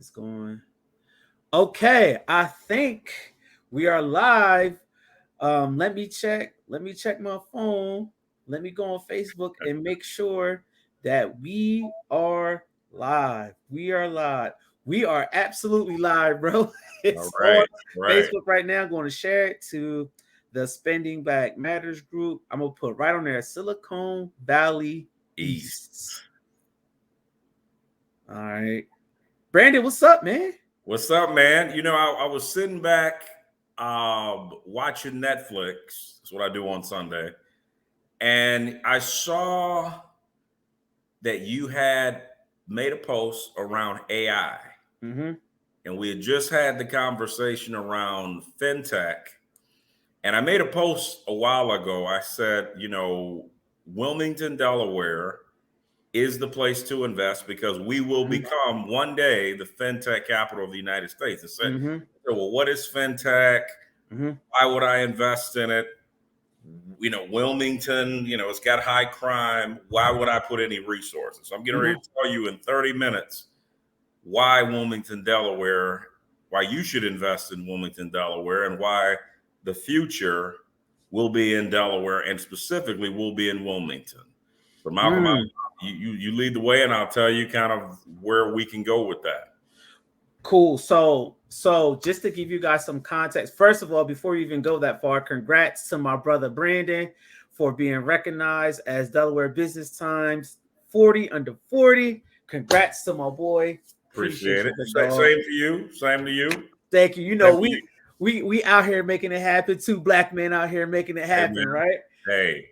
It's going. Okay, I think we are live. Let me check. Let me check my phone. Let me go on Facebook and make sure that we are live. We are live. We are absolutely live, bro. All It's on right, right. Facebook right now. I'm going to share it to the Spending Back Matters group. I'm gonna put right on there Silicon Valley East. East. All right. Brandon, what's up, man? What's up, man? I was sitting back watching Netflix. That's what I do on Sunday. And I saw that you had made a post around AI. Mm-hmm. And we had just had the conversation around fintech. And I made a post a while ago. I said, Wilmington, Delaware is the place to invest because we will become one day the fintech capital of the United States. And said, Mm-hmm. well, what is fintech? Mm-hmm. Why would I invest in it? Wilmington, it's got high crime. Why would I put any resources? So I'm getting ready to tell you in 30 minutes why Wilmington, Delaware, why you should invest in Wilmington, Delaware, and why the future will be in Delaware and specifically will be in Wilmington. So Malcolm, you lead the way, and I'll tell you kind of where we can go with that. Cool. So just to give you guys some context, first of all, before you even go that far, congrats to my brother Brandon for being recognized as Delaware Business Times 40 under 40. Congrats to my boy. Appreciate it. Same to you. Same to you. Thank you. We out here making it happen. Two black men out here making it happen, right? Hey.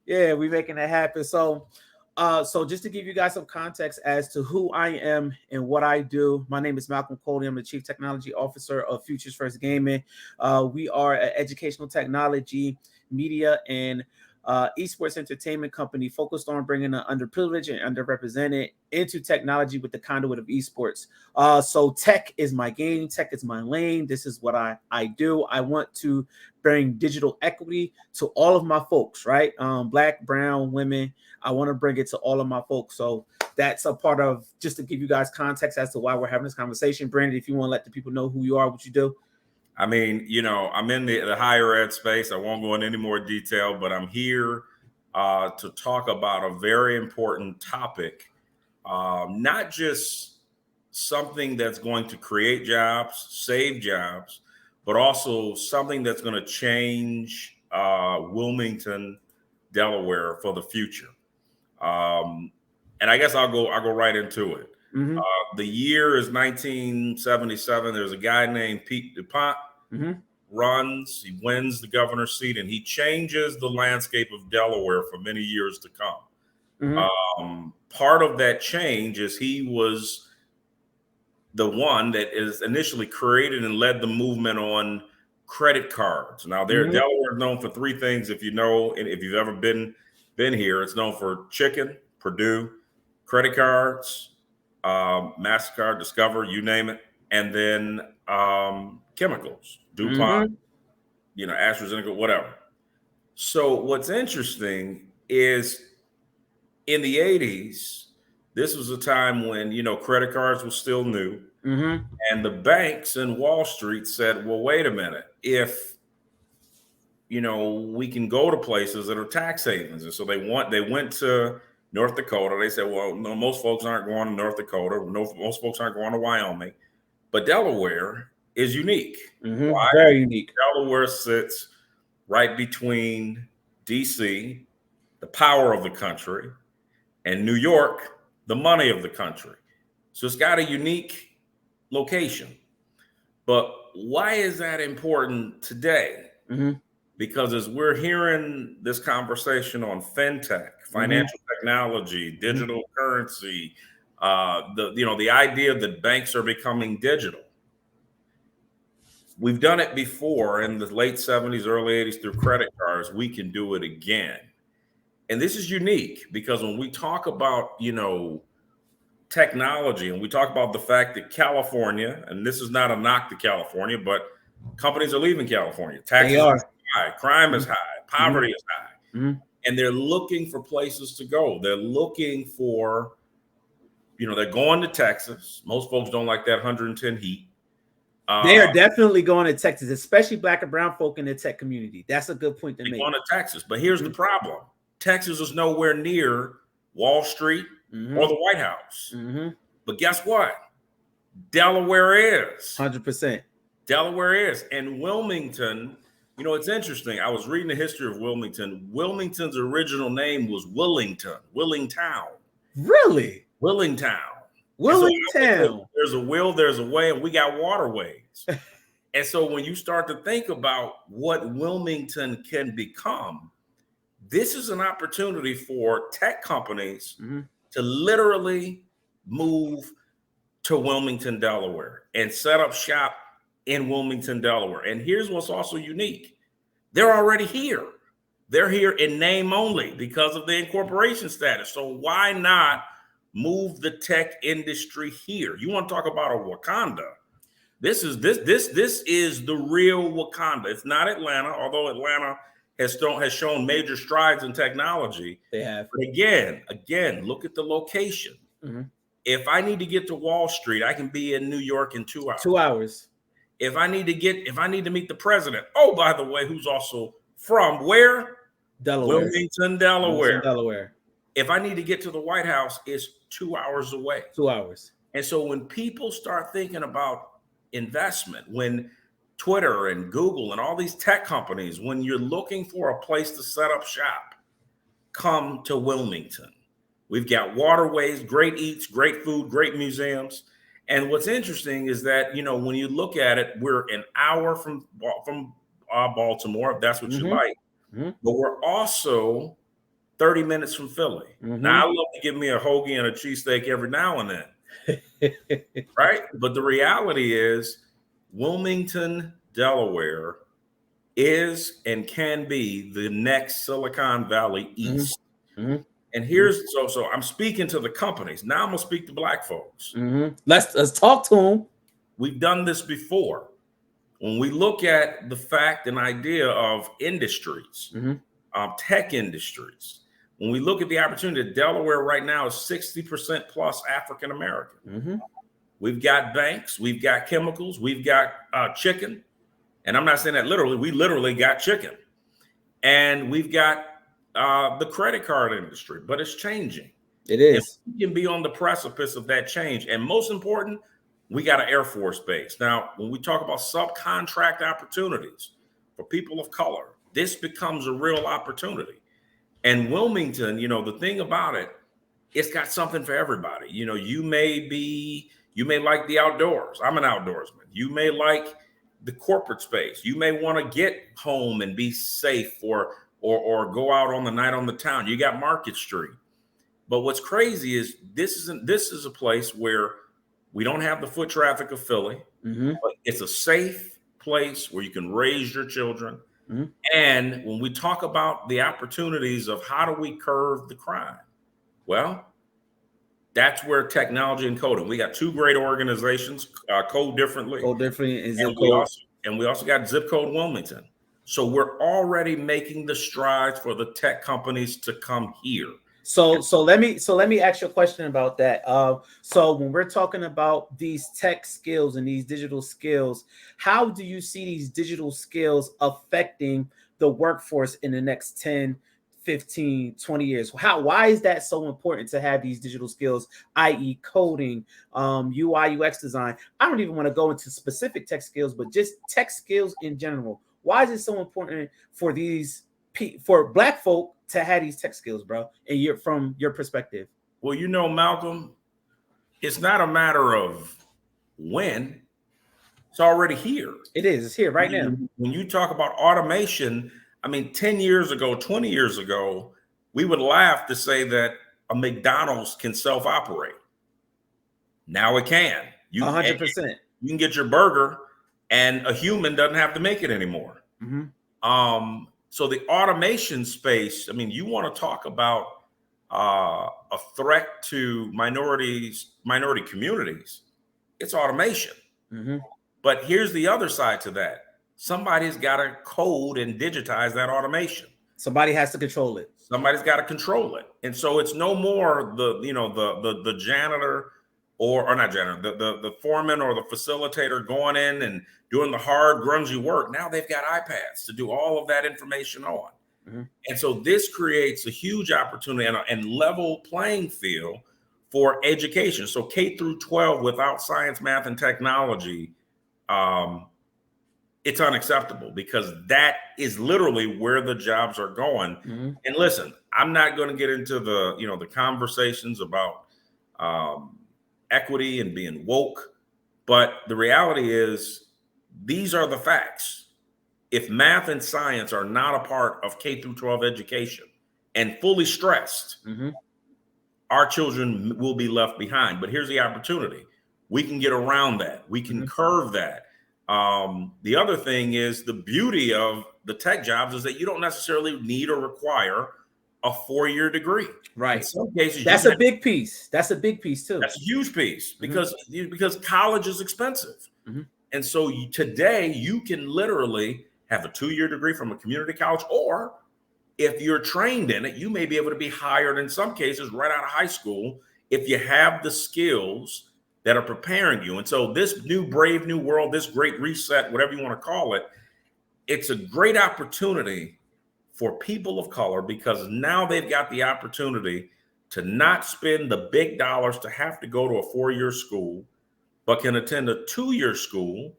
Yeah, we making it happen. So just to give you guys some context as to who I am and what I do, my name is Malcolm Coley. I'm the Chief Technology Officer of Futures First Gaming. We are an educational technology, media, and esports entertainment company focused on bringing the underprivileged and underrepresented into technology with the conduit of esports. So tech is my game. Tech is my lane. This is what I do. I want to bring digital equity to all of my folks, right? Black, brown, women. I want to bring it to all of my folks. So that's a part of, just to give you guys context as to why we're having this conversation. Brandon, if you want to let the people know who you are, what you do. I mean, I'm in the higher ed space. I won't go into any more detail, but I'm here to talk about a very important topic, not just something that's going to create jobs, save jobs, but also something that's going to change Wilmington, Delaware for the future. And I guess I'll go right into it. The year is 1977. There's a guy named Pete DuPont runs. He wins the governor's seat, and he changes the landscape of Delaware for many years to come. Part of that change is he was the one that is initially created and led the movement on credit cards. Now, Delaware is known for three things. If you know, and if you've ever been here, it's known for chicken, Purdue, credit cards, MasterCard, Discover, you name it, and then chemicals, DuPont, AstraZeneca, whatever. So what's interesting is in the 80s, this was a time when, credit cards were still new. And the banks in Wall Street said, well, wait a minute, if, we can go to places that are tax havens. And so they went to North Dakota. They said, well, no, most folks aren't going to North Dakota. Most folks aren't going to Wyoming. But Delaware is unique. Why? Very unique. Delaware sits right between D.C., the power of the country, and New York, the money of the country. So it's got a unique location. But why is that important today? Because as we're hearing this conversation on fintech, financial technology, digital currency, the idea that banks are becoming digital. We've done it before in the late 70s, early 80s through credit cards. We can do it again. And this is unique because when we talk about, technology and we talk about the fact that California, and this is not a knock to California, but companies are leaving California. Taxes are high, crime is high, poverty is high. And they're looking for places to go. They're looking for, they're going to Texas. Most folks don't like that 110 heat. They are definitely going to Texas, especially Black and brown folk in the tech community. That's a good point to make. Going to Texas, but here's the problem: Texas is nowhere near Wall Street or the White House. But guess what? Delaware is 100%. Delaware is, and Wilmington. It's interesting. I was reading the history of Wilmington. Wilmington's original name was Willingtown. Really? Willingtown. Willingtown. There's a will, there's a way, and we got waterways. And so when you start to think about what Wilmington can become, this is an opportunity for tech companies to literally move to Wilmington, Delaware, and set up shop in Wilmington, Delaware. And here's what's also unique. They're already here. They're here in name only because of the incorporation status. So why not move the tech industry here? You want to talk about a Wakanda? This is the real Wakanda. It's not Atlanta, although Atlanta has shown major strides in technology. They have. But again, look at the location. If I need to get to Wall Street, I can be in New York in 2 hours. 2 hours. If I need to meet the president, oh, by the way, who's also from where? Delaware. Wilmington, Delaware. Delaware. If I need to get to the White House, it's 2 hours away. 2 hours. And so when people start thinking about investment, when Twitter and Google and all these tech companies, when you're looking for a place to set up shop, come to Wilmington. We've got waterways, great eats, great food, great museums. And what's interesting is that, when you look at it, we're an hour from Baltimore, if that's what you like. But we're also 30 minutes from Philly. Now, I love to give me a hoagie and a cheesesteak every now and then. Right? But the reality is Wilmington, Delaware is and can be the next Silicon Valley East. And here's so I'm speaking to the companies. Now I'm gonna speak to Black folks. Let's talk to them. We've done this before. When we look at the fact and idea of industries, tech industries, when we look at the opportunity, Delaware right now is 60% plus African American. We've got banks, we've got chemicals, we've got chicken, and I'm not saying that literally. We literally got chicken, and we've got the credit card industry, but it's changing. It is. And we can be on the precipice of that change. And most important, we got an Air Force base. Now, when we talk about subcontract opportunities for people of color, this becomes a real opportunity. And Wilmington, the thing about it, it's got something for everybody. You may like the outdoors. I'm an outdoorsman. You may like the corporate space. You may want to get home and be safe or go out on the night on the town. You got Market Street. But what's crazy is this is a place where we don't have the foot traffic of Philly, but it's a safe place where you can raise your children. And when we talk about the opportunities of how do we curb the crime, well, that's where technology and coding. We got two great organizations, Code Differently. Code Differently and Zip Code. We also got Zip Code Wilmington. So we're already making the strides for the tech companies to come here. So let me ask you a question about that. So when we're talking about these tech skills and these digital skills, how do you see these digital skills affecting the workforce in the next 10, 15, 20 years? Why is that so important to have these digital skills, i.e. coding, UI, UX design? I don't even want to go into specific tech skills, but just tech skills in general. Why is it so important for Black folk to have these tech skills, bro? And from your perspective. Well, Malcolm, it's not a matter of when. It's already here. It is. It's here right now. When you talk about automation, 10 years ago, 20 years ago, we would laugh to say that a McDonald's can self-operate. Now it can. 100%. You can get your burger and a human doesn't have to make it anymore. So the automation space, you want to talk about a threat to minority communities, it's automation. But here's the other side to that. Somebody's got to code and digitize that automation. Somebody has to control it. Somebody's got to control it. And so it's no more the janitor or not janitor, the foreman or the facilitator going in and doing the hard, grungy work. Now they've got iPads to do all of that information on. Mm-hmm. And so this creates a huge opportunity and level playing field for education. So K through 12 without science, math, and technology, it's unacceptable, because that is literally where the jobs are going. Mm-hmm. And listen, I'm not going to get into the conversations about equity and being woke, but the reality is these are the facts. If math and science are not a part of K through 12 education and fully stressed, mm-hmm. our children will be left behind. But here's the opportunity. We can get around that. We can mm-hmm. curve that. The other thing is, the beauty of the tech jobs is that you don't necessarily need or require a 4-year degree. Right. In some cases, that's a big piece. That's a big piece too. That's a huge piece, because college is expensive. Mm-hmm. And so today you can literally have a 2-year degree from a community college, or if you're trained in it, you may be able to be hired in some cases right out of high school if you have the skills that are preparing you. And so this new brave new world, this great reset, whatever you want to call it, it's a great opportunity for people of color, because now they've got the opportunity to not spend the big dollars to have to go to a 4-year school, but can attend a 2-year school,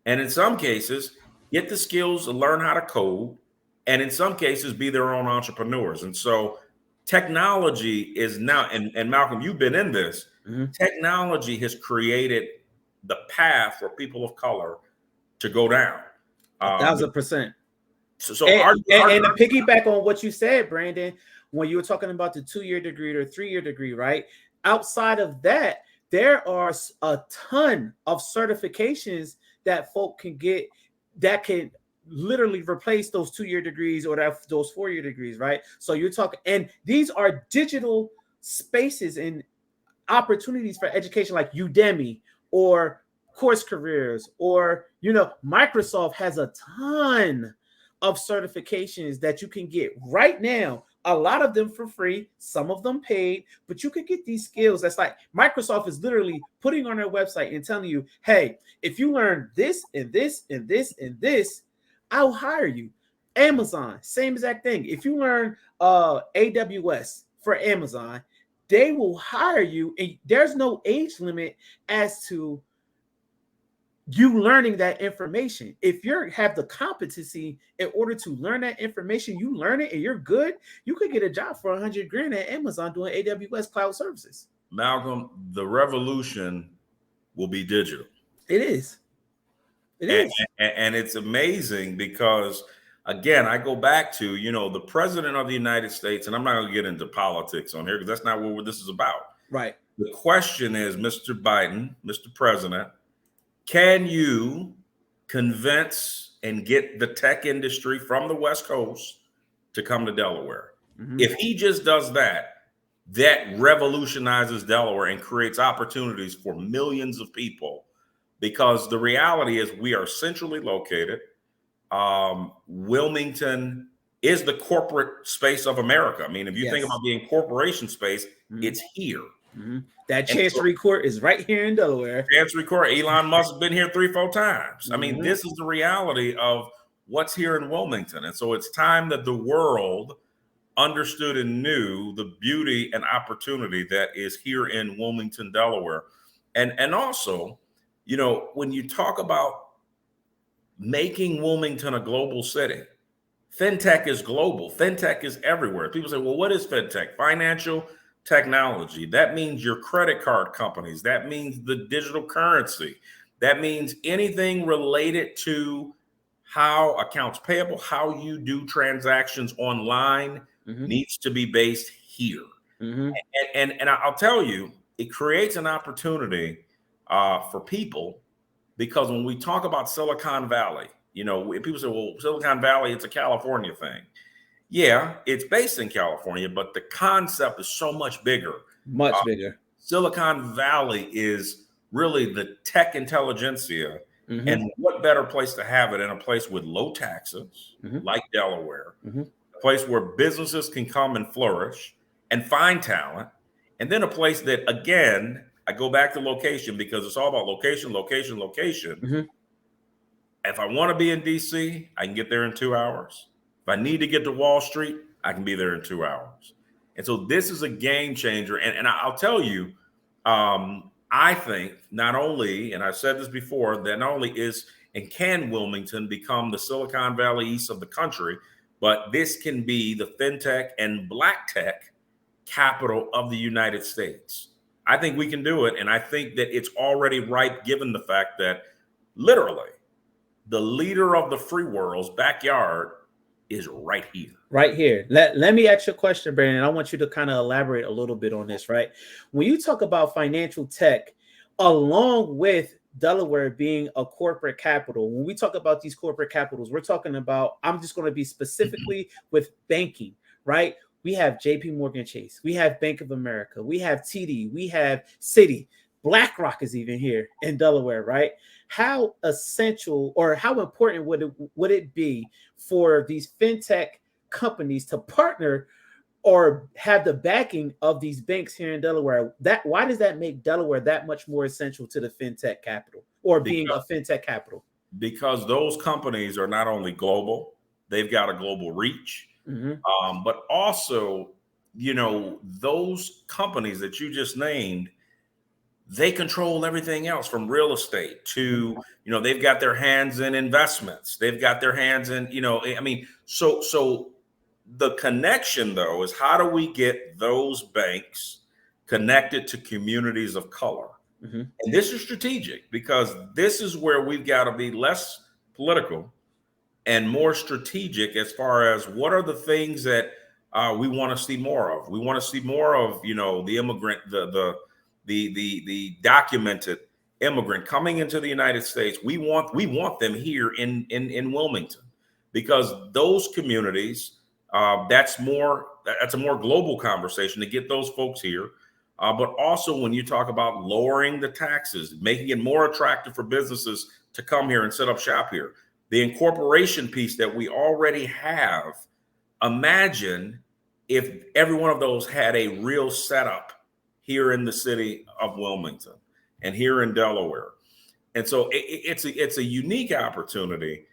and in some cases get the skills to learn how to code, and in some cases be their own entrepreneurs. And so technology is now, and Malcolm, you've been in this, mm-hmm. technology has created the path for people of color to go down. 1,000%. So and to piggyback on what you said, Brandon, when you were talking about the 2-year degree or 3-year degree, right? Outside of that, there are a ton of certifications that folk can get that can literally replace those 2-year degrees or those 4-year degrees, right? So you're talking, and these are digital spaces and opportunities for education, like Udemy or Course Careers, or Microsoft has a ton of certifications that you can get right now. A lot of them for free, some of them paid, but you could get these skills. That's like Microsoft is literally putting on their website and telling you, hey, if you learn this and this and this and this, I'll hire you. Amazon, same exact thing. If you learn AWS for Amazon, they will hire you, and there's no age limit as to you learning that information. If you have the competency in order to learn that information, you learn it and you're good, you could get a job for $100,000 at Amazon doing AWS cloud services. Malcolm, the revolution will be digital. It is. And it's amazing because, again, I go back to, the president of the United States, and I'm not going to get into politics on here because that's not what this is about. Right. The question is, Mr. Biden, Mr. President, can you convince and get the tech industry from the West Coast to come to Delaware? Mm-hmm. If he just does that, that revolutionizes Delaware and creates opportunities for millions of people, because the reality is we are centrally located. Wilmington is the corporate space of America. I mean, if you think about being corporation space, mm-hmm. it's here. Mm-hmm. That Chancery Court is right here in Delaware. Chancery Court, Elon Musk has been here 3-4 times. Mm-hmm. I mean, this is the reality of what's here in Wilmington. And so it's time that the world understood and knew the beauty and opportunity that is here in Wilmington, Delaware. And also, when you talk about making Wilmington a global city, fintech is global. Fintech is everywhere. People say, well, what is fintech? Financial technology. That means your credit card companies. That means the digital currency. That means anything related to how accounts payable, how you do transactions online, mm-hmm. needs to be based here. Mm-hmm. And I'll tell you, it creates an opportunity for people, because when we talk about Silicon Valley, people say, well, Silicon Valley, it's a California thing. Yeah, it's based in California, but the concept is so much bigger. Much bigger. Silicon Valley is really the tech intelligentsia. Mm-hmm. And what better place to have it in a place with low taxes, mm-hmm. like Delaware, mm-hmm. a place where businesses can come and flourish and find talent, and then a place that, again, I go back to location because it's all about location, location, location. Mm-hmm. If I want to be in DC, I can get there in 2 hours. If I need to get to Wall Street, I can be there in 2 hours. And so this is a game changer. And I'll tell you, I think not only, and I've said this before, that not only is and can Wilmington become the Silicon Valley East of the country, but this can be the fintech and black tech capital of the United States. I think we can do it. And I think that it's already ripe, given the fact that literally the leader of the free world's backyard is right here. Right here. Let me ask you a question, Brandon. I want you to kind of elaborate a little bit on this, right? When you talk about financial tech, along with Delaware being a corporate capital, when we talk about these corporate capitals, we're talking about, I'm just going to be specifically with banking, right? We have JP Morgan Chase, we have Bank of America, we have TD, we have Citi, BlackRock is even here in Delaware, right? How essential or how important would it be for these fintech companies to partner or have the backing of these banks here in Delaware? Why does that make Delaware that much more essential to the fintech capital or being a fintech capital? Because those companies are not only global, they've got a global reach, but also, you know, those companies that you just named, they control everything else from real estate to, you know, they've got their hands in investments. They've got their hands in, you know, I mean, so the connection though is how do we get those banks connected to communities of color? And this is strategic because this is where we've got to be less political and more strategic as far as what are the things that we want to see more of. We want to see more of, you know, the immigrant, the documented immigrant coming into the United States. We want them here in Wilmington because those communities, that's a more global conversation to get those folks here. But also when you talk about lowering the taxes, making it more attractive for businesses to come here and set up shop here, the incorporation piece that we already have, imagine if every one of those had a real setup here in the city of Wilmington and here in Delaware. And so it's a unique opportunity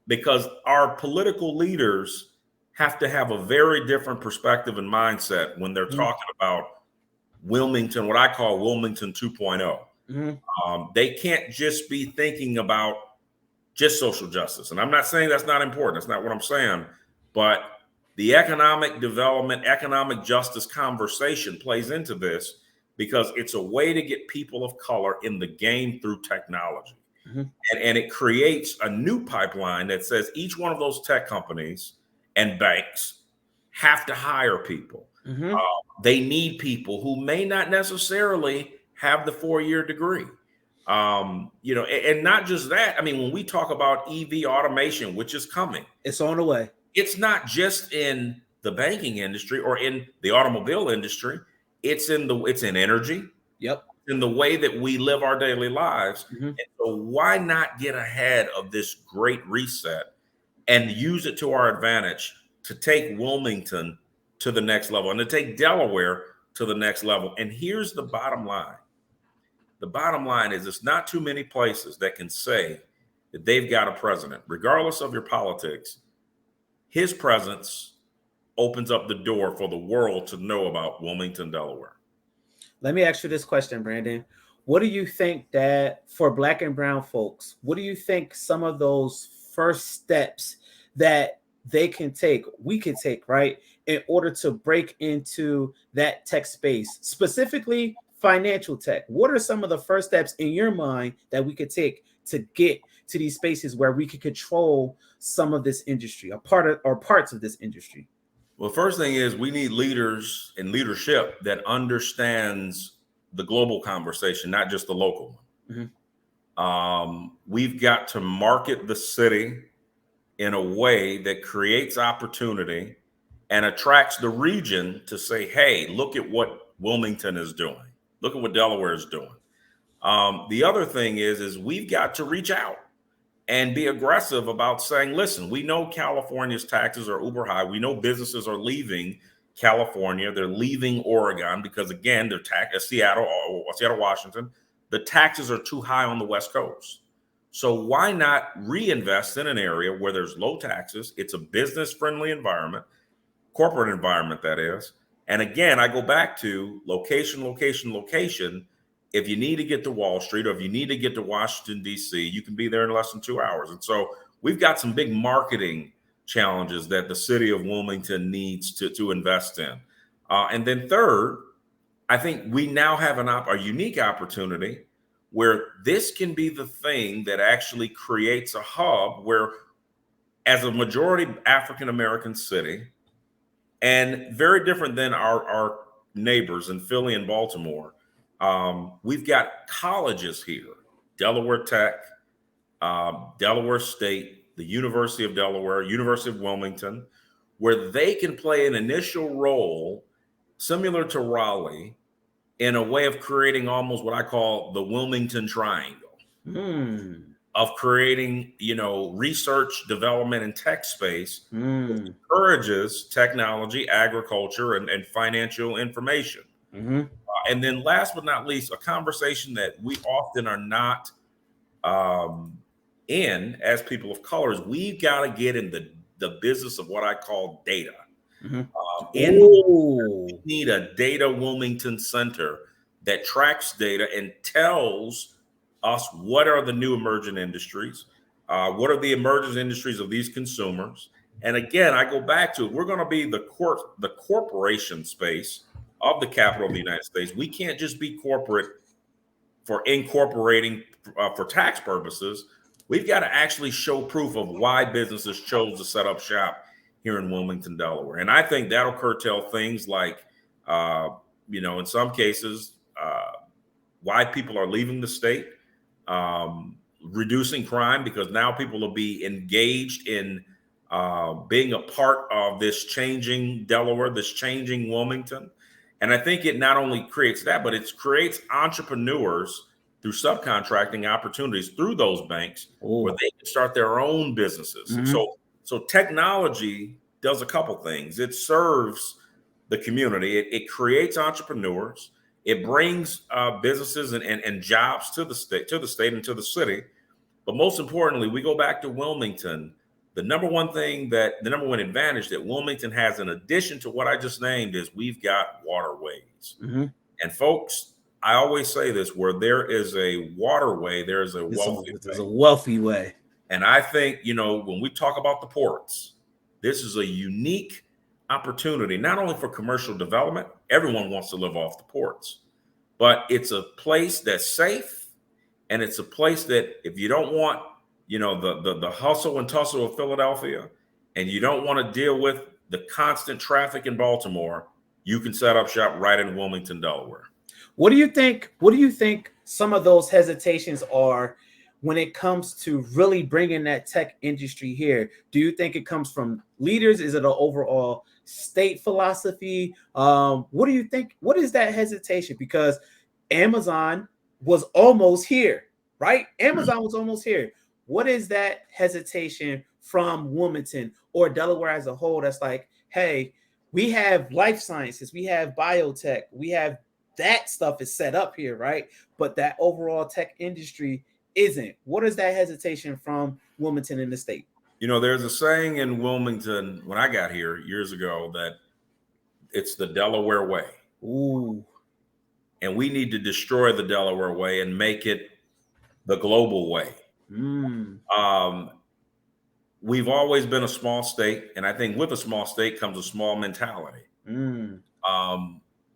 because our political leaders have to have a very different perspective and mindset when they're talking about Wilmington, what I call Wilmington 2.0. They can't just be thinking about just social justice. And I'm not saying that's not important. That's not what I'm saying. But the economic development, economic justice conversation plays into this because it's a way to get people of color in the game through technology. And it creates a new pipeline that says each one of those tech companies and banks have to hire people. They need people who may not necessarily have the 4-year degree. You know, and not just that. I mean, when we talk about EV automation, which is coming, it's on the way. It's not just in the banking industry or in the automobile industry. It's in energy. Yep. In the way that we live our daily lives. And so why not get ahead of this great reset and use it to our advantage to take Wilmington to the next level and to take Delaware to the next level? And here's the bottom line. The bottom line is it's not too many places that can say that they've got a president, regardless of your politics. His presence opens up the door for the world to know about Wilmington, Delaware. Let me ask you this question, Brandon. What do you think that for Black and brown folks, what do you think some of those first steps that they can take, we can take, right, in order to break into that tech space, specifically financial tech? What are some of the first steps in your mind that we could take to get to these spaces where we could control some of this industry, parts of this industry? Well, first thing is we need leaders and leadership that understands the global conversation, not just the local one. We've got to market the city in a way that creates opportunity and attracts the region to say, hey, look at what Wilmington is doing. Look at what Delaware is doing. The other thing is we've got to reach out and be aggressive about saying, listen, we know California's taxes are uber high. We know businesses are leaving California. They're leaving Oregon because, again, they're Seattle, Washington. The taxes are too high on the West Coast. So why not reinvest in an area where there's low taxes? It's a business-friendly environment, corporate environment, that is. And again, I go back to location, location, location. If you need to get to Wall Street or if you need to get to Washington, D.C., you can be there in less than 2 hours. And so we've got some big marketing challenges that the city of Wilmington needs to invest in. And then third, I think we now have a unique opportunity where this can be the thing that actually creates a hub where, as a majority African-American city, and very different than our neighbors in Philly and Baltimore, we've got colleges here, Delaware Tech, Delaware State, the University of Delaware, University of Wilmington, where they can play an initial role similar to Raleigh in a way of creating almost what I call the Wilmington Triangle, of creating, research, development, and tech space that encourages technology, agriculture, and financial information. And then last but not least, a conversation that we often are not in as people of color is we've got to get in the business of what I call data. We need a data Wilmington center that tracks data and tells us what are the new emerging industries, what are the emerging industries of these consumers. And again, I go back to, we're going to be the corporation space of the capital of the United States. We can't just be corporate for incorporating for tax purposes. We've got to actually show proof of why businesses chose to set up shop here in Wilmington, Delaware. And I think that'll curtail things like, in some cases, why people are leaving the state, reducing crime, because now people will be engaged in being a part of this changing Delaware, this changing Wilmington. And I think it not only creates that, but it creates entrepreneurs through subcontracting opportunities through those banks where they can start their own businesses. So technology does a couple things. It serves the community. It creates entrepreneurs. It brings businesses and jobs to the state and to the city. But most importantly, we go back to Wilmington. The number one advantage that Wilmington has, in addition to what I just named, is we've got waterways. And folks, I always say this: where there is a waterway, there is a wealthy way. And I think, when we talk about the ports, this is a unique opportunity, not only for commercial development. Everyone wants to live off the ports, but it's a place that's safe. And it's a place that, if you don't want, the hustle and tussle of Philadelphia, and you don't want to deal with the constant traffic in Baltimore, you can set up shop right in Wilmington, Delaware. What do you think some of those hesitations are when it comes to really bringing that tech industry here? Do you think it comes from leaders? Is it an overall state philosophy? What do you think? What is that hesitation? Because Amazon was almost here, right? Amazon was almost here. What is that hesitation from Wilmington or Delaware as a whole that's like, hey, we have life sciences, we have biotech, we have that stuff is set up here, right? But that overall tech industry isn't. What is that hesitation from Wilmington in the state? There's a saying in Wilmington when I got here years ago that it's the Delaware way. And we need to destroy the Delaware way and make it the global way. We've always been a small state, and I think with a small state comes a small mentality.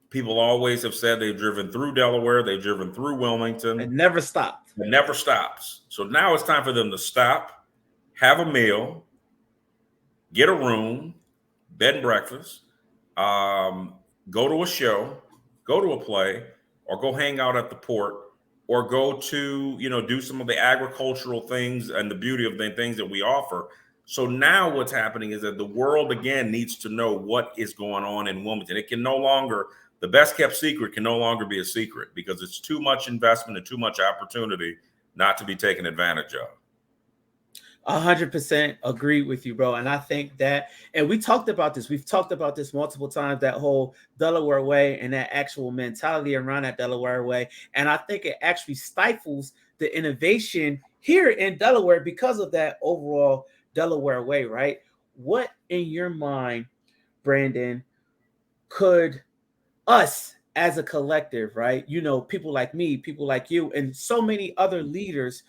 People always have said they've driven through Delaware, they've driven through Wilmington. It never stopped. It never stops. So now it's time for them to stop, have a meal, get a room, bed and breakfast, go to a show, go to a play, or go hang out at the port, or go to, do some of the agricultural things and the beauty of the things that we offer. So now what's happening is that the world, again, needs to know what is going on in Wilmington. It can no longer, the best kept secret can no longer be a secret, because it's too much investment and too much opportunity not to be taken advantage of. 100% agree with you, bro. And I think that, and we talked about this. We've talked about this multiple times. That whole Delaware way and that actual mentality around that Delaware way. And I think it actually stifles the innovation here in Delaware because of that overall Delaware way, right? What in your mind, Brandon, could us as a collective, right? You know, people like me, people like you, and so many other leaders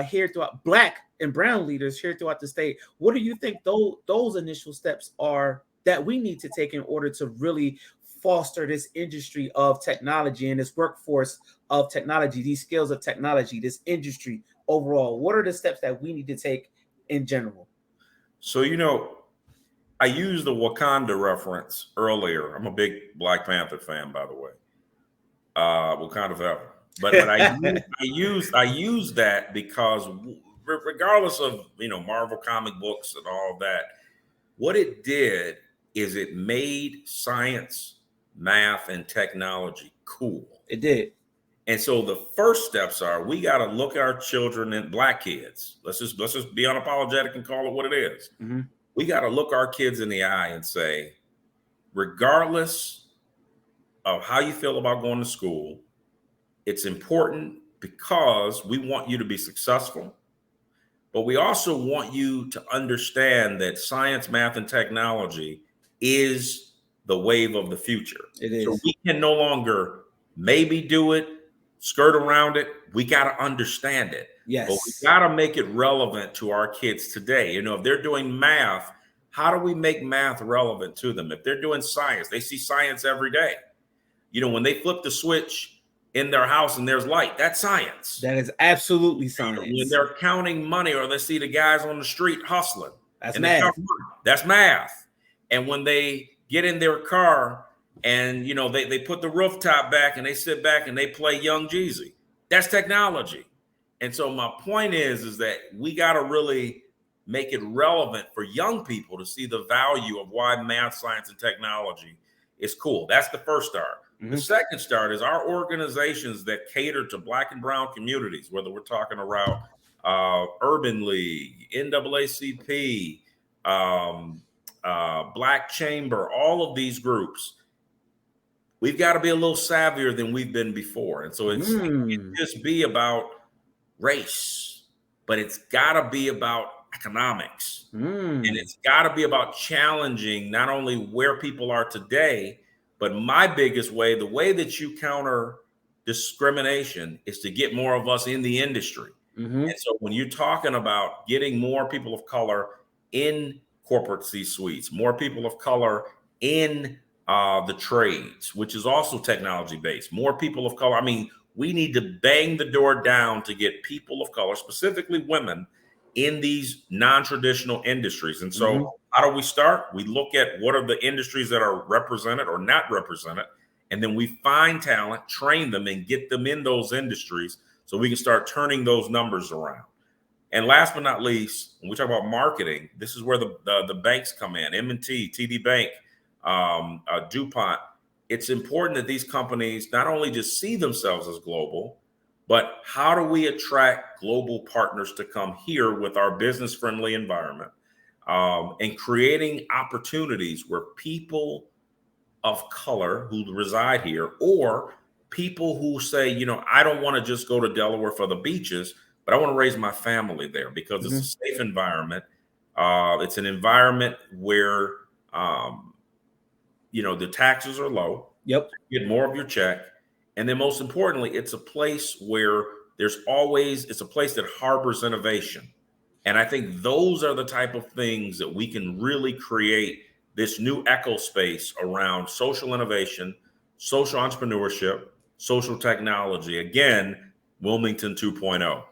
here throughout, black and brown leaders here throughout the state. What do you think those initial steps are that we need to take in order to really foster this industry of technology and this workforce of technology, these skills of technology, this industry overall? What are the steps that we need to take in general? So, you know, I used the Wakanda reference earlier. I'm a big Black Panther fan, by the way. Wakanda forever. But I use that because regardless of, you know, Marvel comic books and all that, what it did is it made science, math, and technology cool. It did. And so the first steps are we got to look at our children and black kids. Let's just be unapologetic and call it what it is. Mm-hmm. We got to look our kids in the eye and say, regardless of how you feel about going to school, it's important because we want you to be successful, but we also want you to understand that science, math, and technology is the wave of the future. It is. So we can no longer maybe do it, skirt around it. We got to understand it. Yes. But we got to make it relevant to our kids today. You know, if they're doing math, how do we make math relevant to them? If they're doing science, they see science every day. You know, when they flip the switch in their house and there's light, that's science. That is absolutely science. When they're counting money or they see the guys on the street hustling, that's math. That's math. And when they get in their car and, you know, they put the rooftop back and they sit back and they play Young Jeezy, that's technology. And so my point is that we got to really make it relevant for young people to see the value of why math, science, and technology is cool. That's the first start. Mm-hmm. The second start is our organizations that cater to Black and brown communities, whether we're talking around Urban League, NAACP, Black Chamber, all of these groups. We've got to be a little savvier than we've been before. And so it just be about race, but it's got to be about economics. And it's got to be about challenging not only where people are today, but my biggest way, the way that you counter discrimination is to get more of us in the industry. And so when you're talking about getting more people of color in corporate C-suites, more people of color in the trades, which is also technology based, more people of color. I mean, we need to bang the door down to get people of color, specifically women, in these non-traditional industries. And so how do we start? We look at what are the industries that are represented or not represented, and then we find talent, train them, and get them in those industries so we can start turning those numbers around. And last but not least, when we talk about marketing, this is where the banks come in, M&T, TD Bank, DuPont. It's important that these companies not only just see themselves as global, but how do we attract global partners to come here with our business-friendly environment and creating opportunities where people of color who reside here or people who say, you know, I don't want to just go to Delaware for the beaches, but I want to raise my family there because it's a safe environment. It's an environment where you know, the taxes are low. Yep. You get more of your check. And then most importantly, it's a place where it's a place that harbors innovation. And I think those are the type of things that we can really create this new echo space around social innovation, social entrepreneurship, social technology. Again, Wilmington 2.0.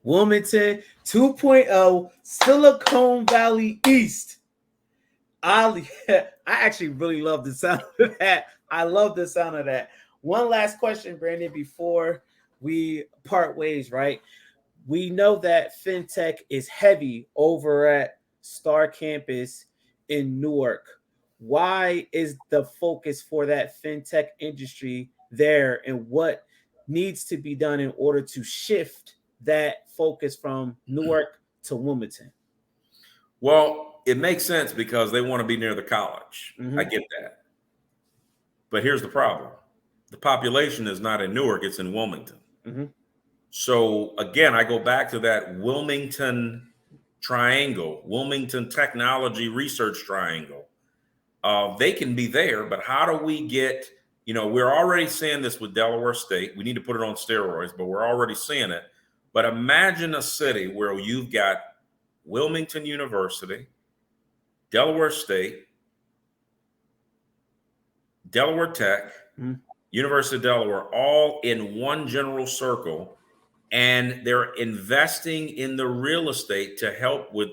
Wilmington 2.0, Silicon Valley East. I actually really love the sound of that. I love the sound of that. One last question, Brandon, before we part ways, right? We know that fintech is heavy over at Star Campus in Newark. Why is the focus for that fintech industry there, and what needs to be done in order to shift that focus from Newark to Wilmington? Well, it makes sense because they want to be near the college. I get that. But here's the problem. The population is not in Newark, it's in Wilmington. So again, I go back to that Wilmington triangle, Wilmington Technology Research Triangle. They can be there, but how do we get, we're already seeing this with Delaware State. We need to put it on steroids, but we're already seeing it. But imagine a city where you've got Wilmington University, Delaware State, Delaware Tech, University of Delaware, all in one general circle, and they're investing in the real estate to help with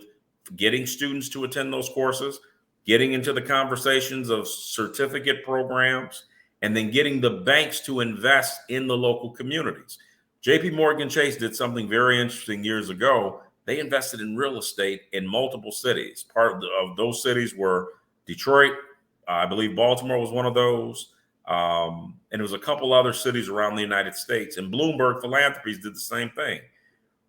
getting students to attend those courses, getting into the conversations of certificate programs, and then getting the banks to invest in the local communities. JP Morgan Chase did something very interesting years ago. They invested in real estate in multiple cities. Part of those cities were Detroit. I believe Baltimore was one of those. And there was a couple other cities around the United States. And Bloomberg Philanthropies did the same thing.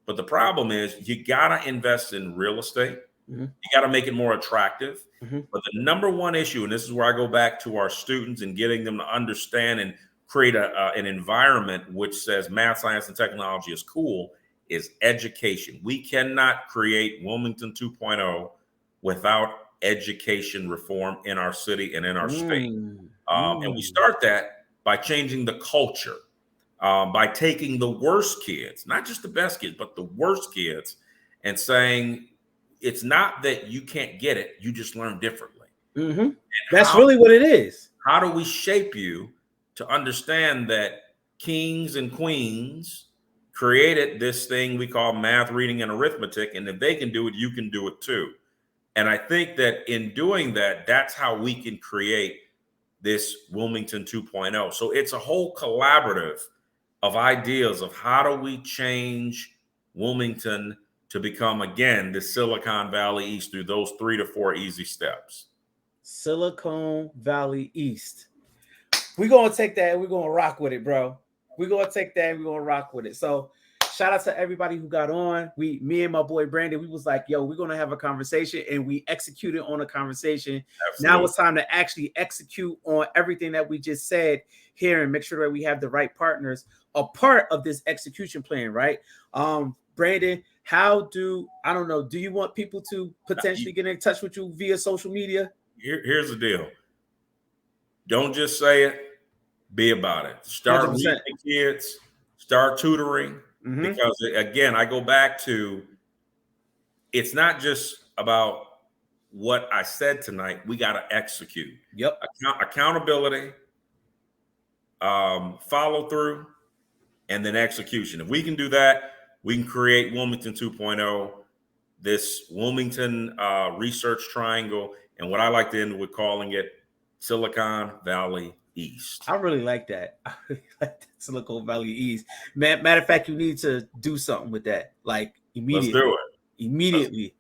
But the problem is you got to invest in real estate. You got to make it more attractive. But the number one issue, and this is where I go back to our students and getting them to understand and create an environment which says math, science, and technology is cool, is education. We cannot create Wilmington 2.0 without education reform in our city and in our state. And we start that by changing the culture, by taking the worst kids, not just the best kids, but the worst kids, and saying, it's not that you can't get it, you just learn differently. That's really what it is. How do we shape you to understand that kings and queens created this thing we call math, reading, and arithmetic, and if they can do it, you can do it too. And I think that in doing that, that's how we can create this Wilmington 2.0. So it's a whole collaborative of ideas of how do we change Wilmington to become, again, the Silicon Valley East through those 3 to 4 easy steps. Silicon Valley East. We're going to take that and we're going to rock with it, bro. We're going to take that and we're going to rock with it. So shout out to everybody who got on. Me and my boy Brandon, we was like, yo, we're going to have a conversation, and we executed on a conversation. Absolutely. Now it's time to actually execute on everything that we just said here and make sure that we have the right partners a part of this execution plan, right? Brandon, do you want people to potentially get in touch with you via social media? Here's the deal. Don't just say it, be about it. Start 100%. Reading the kids, start tutoring. Because again, I go back to, it's not just about what I said tonight. We got to execute. Accountability, follow through, and then execution. If we can do that, we can create Wilmington 2.0, this Wilmington research triangle, and what I like to end with calling it Silicon Valley East. I really like that. I really like that, Silicon Valley East. Matter of fact, you need to do something with that, like immediately. Let's do it. Immediately.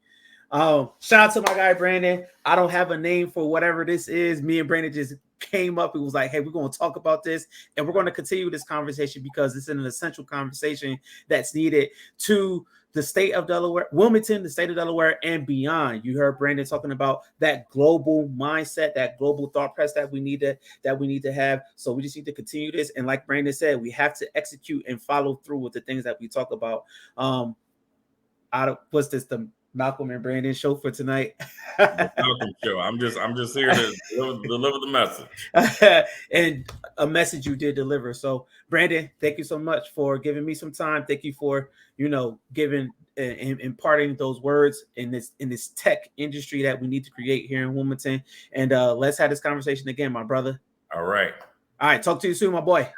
Shout out to my guy Brandon. I don't have a name for whatever this is. Me and Brandon just came up. It was like, hey, we're going to talk about this, and we're going to continue this conversation because it's an essential conversation that's needed to the state of Delaware, Wilmington, the state of Delaware, and beyond. You heard Brandon talking about that global mindset, that global thought press that we need to have. So we just need to continue this. And like Brandon said, we have to execute and follow through with the things that we talk about. What's this? The Malcolm and Brandon show for tonight. Malcolm show. I'm just here to deliver the message. And a message you did deliver. So Brandon, thank you so much for giving me some time. Thank you for, giving and imparting those words in this tech industry that we need to create here in Wilmington. And let's have this conversation again, my brother. All right. Talk to you soon, my boy.